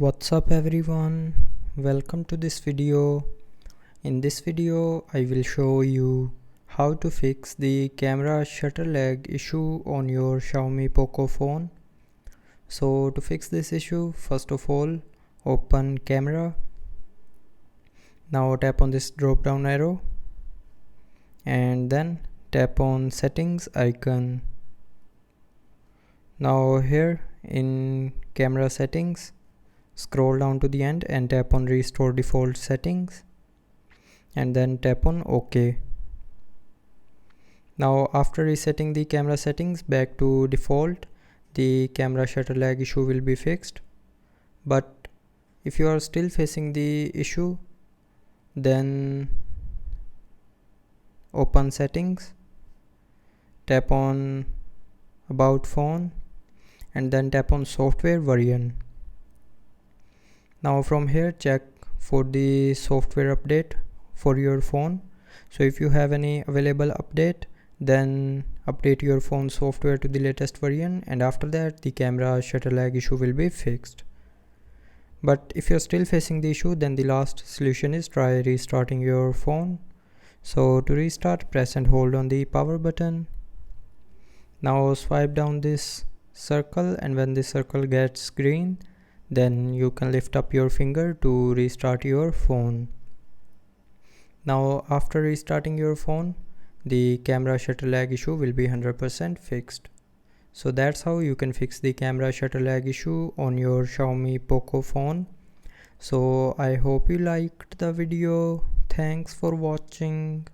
What's up everyone, welcome to this video. In this video I will show you how to fix the camera shutter lag issue on your Xiaomi POCO phone. So to fix this issue, first of all open camera. Now tap on this drop down arrow and then tap on settings icon. Now here in camera settings, scroll down to the end and tap on restore default settings and then tap on OK. Now after resetting the camera settings back to default, the camera shutter lag issue will be fixed. But if you are still facing the issue, then open settings, tap on about phone and then tap on software version. Now from here check for the software update for your phone. So if you have any available update, then update your phone software to the latest version, and after that the camera shutter lag issue will be fixed. But if you're still facing the issue, then the last solution is try restarting your phone. So to restart, press and hold on the power button. Now swipe down this circle, and when the circle gets green, then you can lift up your finger to restart your phone. Now after restarting your phone, the camera shutter lag issue will be 100% fixed. So that's how you can fix the camera shutter lag issue on your Xiaomi POCO phone. So I hope you liked the video. Thanks for watching.